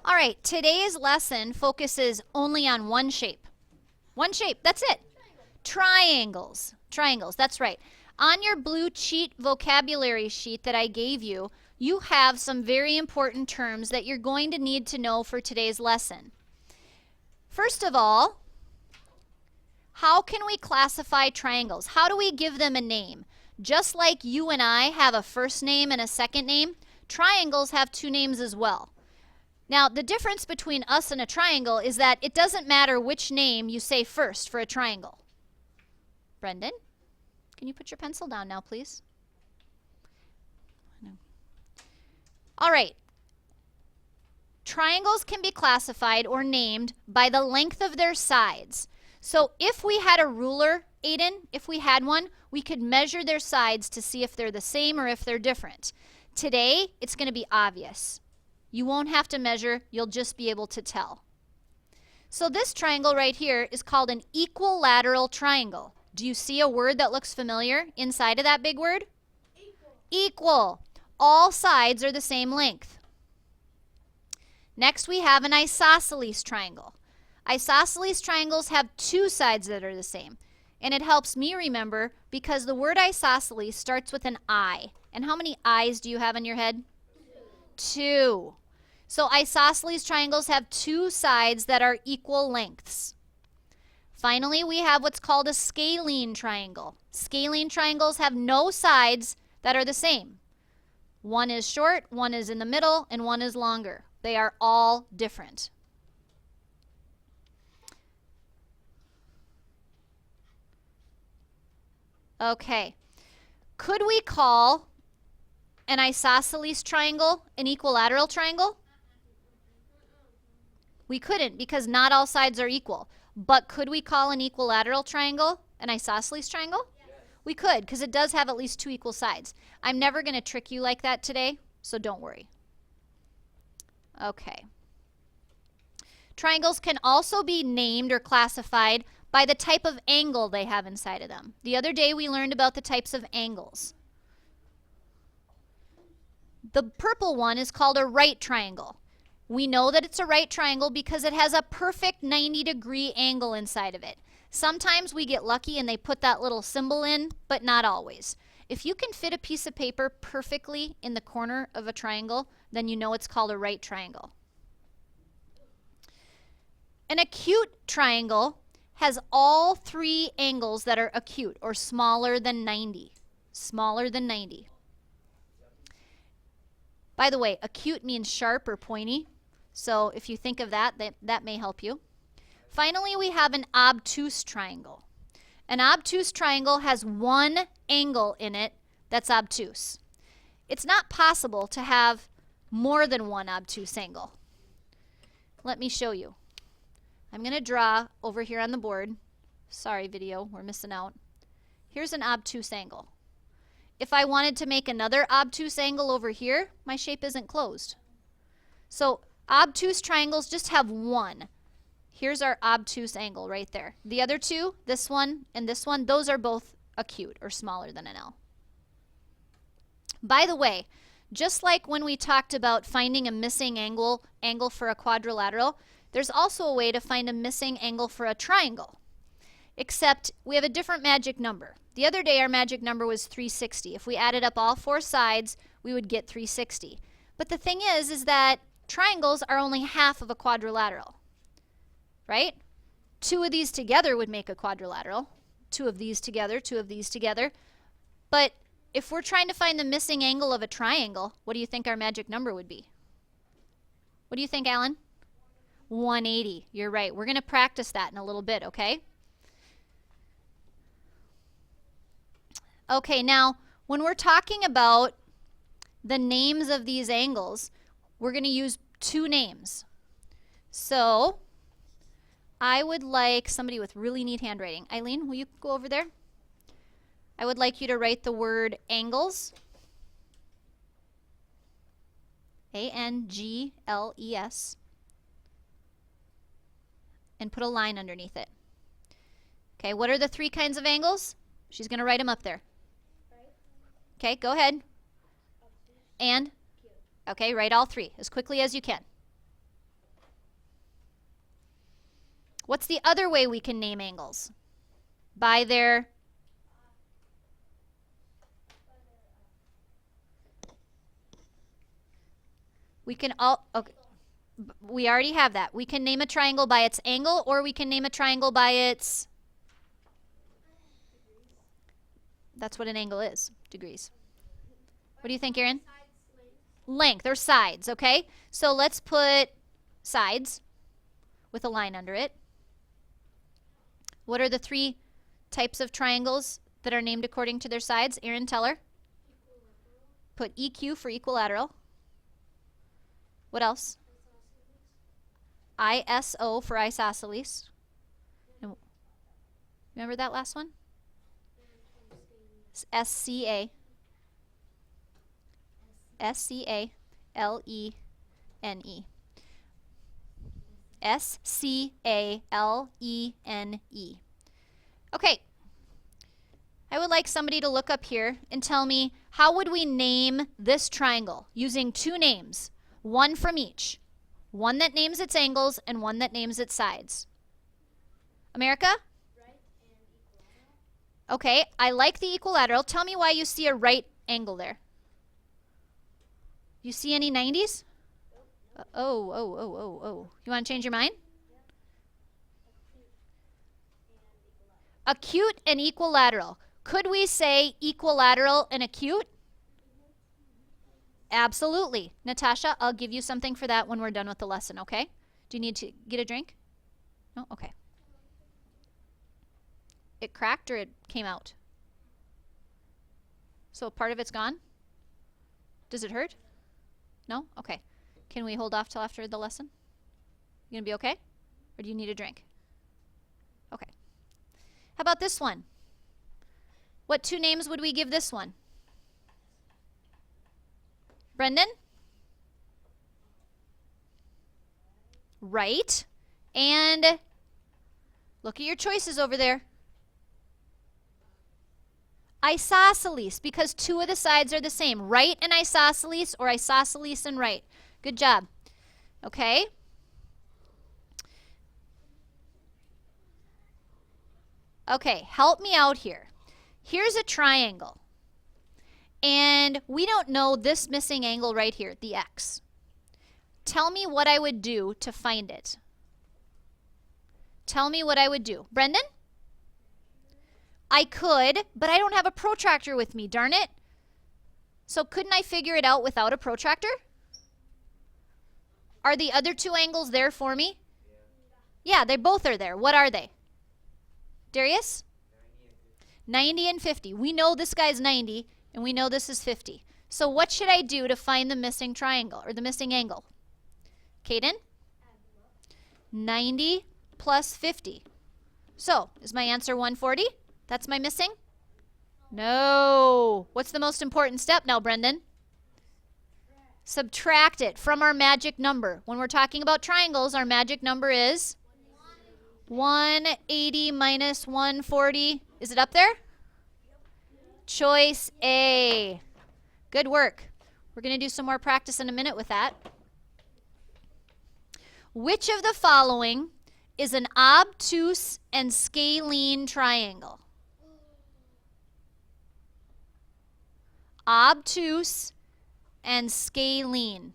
All right, today's lesson focuses only on one shape. One shape, that's it. Triangles. Triangles, that's right. On your blue cheat vocabulary sheet that I gave you, you have some very important terms that you're going to need to know for today's lesson. First of all, how can we classify triangles? How do we give them a name? Just like you and I have a first name and a second name, triangles have two names as well. Now, the difference between us and a triangle is that it doesn't matter which name you say first for a triangle. Brendan, can you put your pencil down now, please? No. All right. Triangles can be classified or named by the length of their sides. So if we had a ruler, Aiden, if we had one, we could measure their sides to see if they're the same or if they're different. Today, it's going to be obvious. You won't have to measure, you'll just be able to tell. So this triangle right here is called an equilateral triangle. Do you see a word that looks familiar inside of that big word? Equal. Equal. All sides are the same length. Next we have an isosceles triangle. Isosceles triangles have two sides that are the same. And it helps me remember because the word isosceles starts with an I. And how many eyes do you have in your head? Two. So isosceles triangles have two sides that are equal lengths. Finally, we have what's called a scalene triangle. Scalene triangles have no sides that are the same. One is short, one is in the middle, and one is longer. They are all different. Okay. Could we call an isosceles triangle an equilateral triangle? We couldn't because not all sides are equal. But could we call an equilateral triangle an isosceles triangle? Yes. We could because it does have at least two equal sides. I'm never going to trick you like that today, so don't worry. Okay. Triangles can also be named or classified by the type of angle they have inside of them. The other day we learned about the types of angles. The purple one is called a right triangle. We know that it's a right triangle because it has a perfect 90-degree angle inside of it. Sometimes we get lucky and they put that little symbol in, but not always. If you can fit a piece of paper perfectly in the corner of a triangle, then you know it's called a right triangle. An acute triangle has all three angles that are acute or smaller than 90. Smaller than 90. By the way, acute means sharp or pointy. So if you think of that, that may help you. Finally, we have an obtuse triangle. An obtuse triangle has one angle in it that's obtuse. It's not possible to have more than one obtuse angle. Let me show you. I'm going to draw over here on the board. Sorry, video, we're missing out. Here's an obtuse angle. If I wanted to make another obtuse angle over here, my shape isn't closed. So obtuse triangles just have one. Here's our obtuse angle right there. The other two, this one and this one, those are both acute or smaller than an L. By the way, just like when we talked about finding a missing angle for a quadrilateral, there's also a way to find a missing angle for a triangle. Except we have a different magic number. The other day our magic number was 360. If we added up all four sides, we would get 360. But the thing is that triangles are only half of a quadrilateral, right? Two of these together would make a quadrilateral. Two of these together, two of these together. But if we're trying to find the missing angle of a triangle, what do you think our magic number would be? What do you think, Alan? 180. You're right. We're going to practice that in a little bit, okay? Okay, now when we're talking about the names of these angles, we're going to use two names. So I would like somebody with really neat handwriting. Eileen, will you go over there? I would like you to write the word angles. A-N-G-L-E-S. And put a line underneath it. Okay, what are the three kinds of angles? She's going to write them up there. Okay, go ahead. And? Okay, write all three as quickly as you can. What's the other way we can name angles? By their... We can all... Okay. We already have that. We can name a triangle by its angle, or we can name a triangle by its... That's what an angle is, degrees. What do you think, Erin? Length, or sides, okay? So let's put sides with a line under it. What are the three types of triangles that are named according to their sides? Erin, tell her. Put EQ for equilateral. What else? ISO for isosceles. Remember that last one? SCA. SCALENE. SCALENE. Okay. I would like somebody to look up here and tell me, how would we name this triangle using two names, one from each? One that names its angles and one that names its sides. America? Right and equilateral. Okay, I like the equilateral. Tell me why you see a right angle there. You see any 90s? Oh. You want to change your mind? Acute and equilateral. Could we say equilateral and acute? Absolutely. Natasha, I'll give you something for that when we're done with the lesson, okay? Do you need to get a drink? No? Okay. It cracked or it came out? So part of it's gone? Does it hurt? No? Okay. Can we hold off till after the lesson? You gonna be okay? Or do you need a drink? Okay. How about this one? What two names would we give this one? Brendan? Right. And look at your choices over there. Isosceles, because two of the sides are the same. Right and isosceles, or isosceles and right. Good job. Okay. Okay, help me out here. Here's a triangle. And we don't know this missing angle right here, the x. Tell me what I would do to find it. Tell me what I would do. Brendan? I could, but I don't have a protractor with me, darn it. So couldn't I figure it out without a protractor? Are the other two angles there for me? Yeah, they both are there. What are they? Darius? 90 and 50. We know this guy's 90, and we know this is 50. So what should I do to find the missing triangle, or the missing angle? Caden? 90 plus 50. So, is my answer 140? That's my missing? No. What's the most important step now, Brendan? Subtract it from our magic number. When we're talking about triangles, our magic number is 180 minus 140. Is it up there? Choice A. Good work. We're going to do some more practice in a minute with that. Which of the following is an obtuse and scalene triangle? Obtuse and scalene.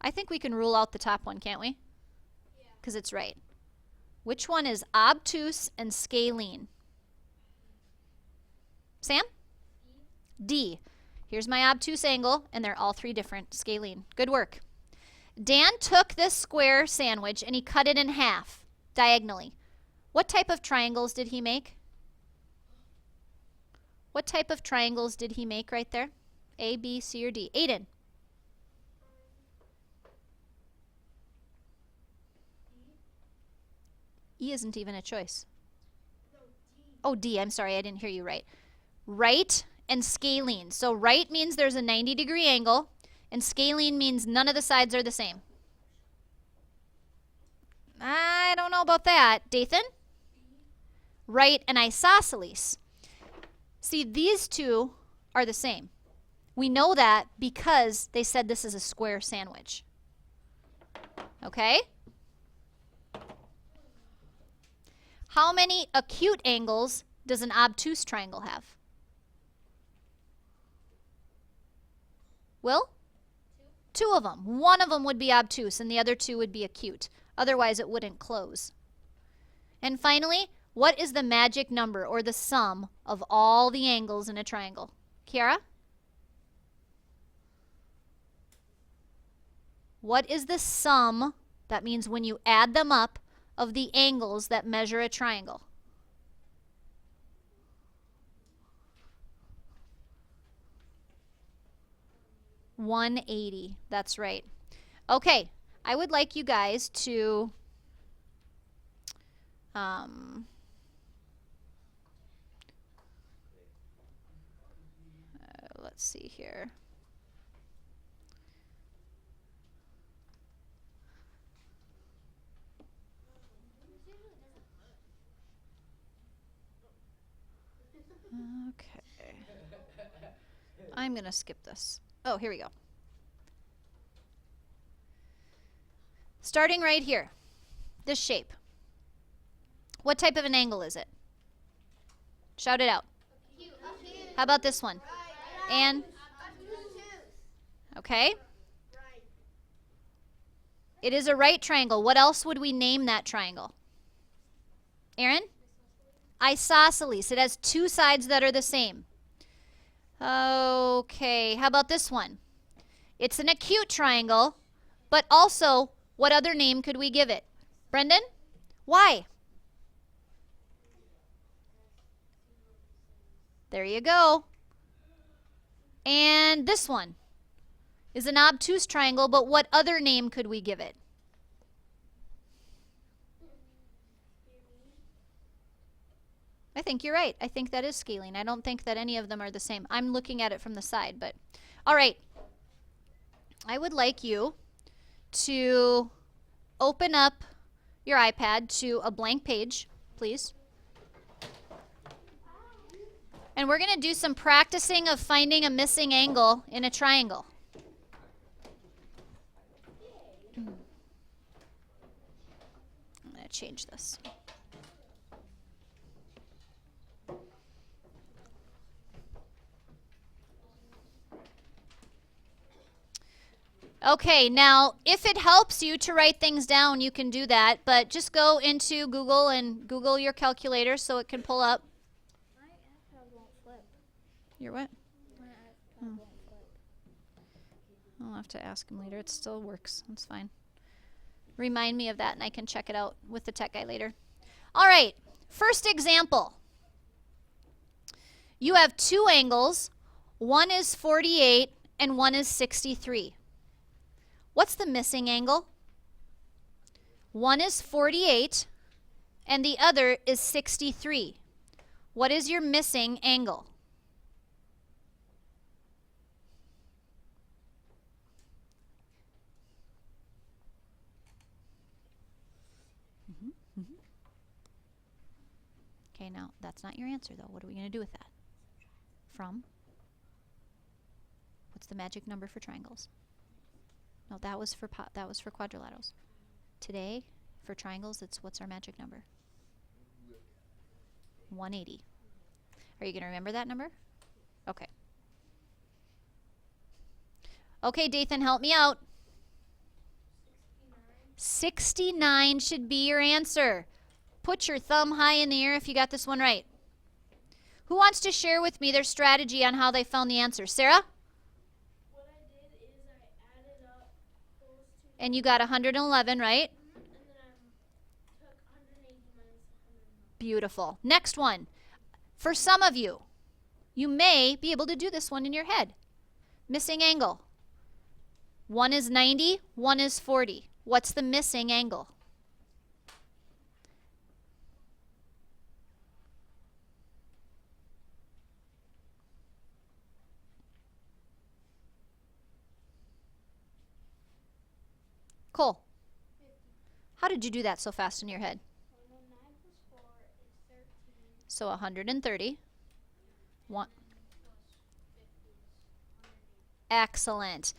I think we can rule out the top one, can't we? Because it's right. Which one is obtuse and scalene? Sam? D. Here's my obtuse angle, and they're all three different. Scalene. Good work. Dan took this square sandwich and he cut it in half, diagonally. What type of triangles did he make? What type of triangles did he make right there? A, B, C, or D? Aiden. E isn't even a choice. Oh, D. I'm sorry, I didn't hear you right. Right and scalene. So right means there's a 90-degree angle, and scalene means none of the sides are the same. I don't know about that. Dathan? Right and isosceles. See, these two are the same. We know that because they said this is a square sandwich. Okay? How many acute angles does an obtuse triangle have? Will? Two of them. One of them would be obtuse and the other two would be acute. Otherwise, it wouldn't close. And finally, what is the magic number or the sum of all the angles in a triangle? Kiara? What is the sum, that means when you add them up, of the angles that measure a triangle? $180. That's right. Okay, I would like you guys to let's see here. Okay. I'm going to skip this. Oh, here we go. Starting right here, this shape. What type of an angle is it? Shout it out. How about this one? And? Okay. It is a right triangle. What else would we name that triangle? Aaron? Isosceles. It has two sides that are the same. Okay, how about this one? It's an acute triangle, but also, what other name could we give it? Brendan? Why? There you go. And this one is an obtuse triangle, but what other name could we give it? I think you're right. I think that is scaling. I don't think that any of them are the same. I'm looking at it from the side, but all right. I would like you to open up your iPad to a blank page, please. And we're going to do some practicing of finding a missing angle in a triangle. I'm going to change this. Okay, now if it helps you to write things down, you can do that, but just go into Google and Google your calculator so it can pull up. My iPad won't flip. Your what? My iPad won't flip. I'll have to ask him later. It still works. That's fine. Remind me of that and I can check it out with the tech guy later. All right, first example. You have two angles. One is 48 and one is 63. What's the missing angle? One is 48 and the other is 63. What is your missing angle? Okay, now that's not your answer though. What are we going to do with that? From? What's the magic number for triangles? No, that was for quadrilaterals. Today, for triangles, it's what's our magic number? 180. Are you going to remember that number? Okay. Okay, Dathan, help me out. 69 should be your answer. Put your thumb high in the air if you got this one right. Who wants to share with me their strategy on how they found the answer? Sarah? What I did is I added up those two. And you got 111, right? And then I took 180 minus 111. Beautiful. Next one. For some of you, you may be able to do this one in your head. Missing angle. One is 90, one is 40. What's the missing angle? Cole, 50. how did you do that so fast in your head? 9 plus 4 is 13. So 130. One. Plus 50 is 180. Excellent.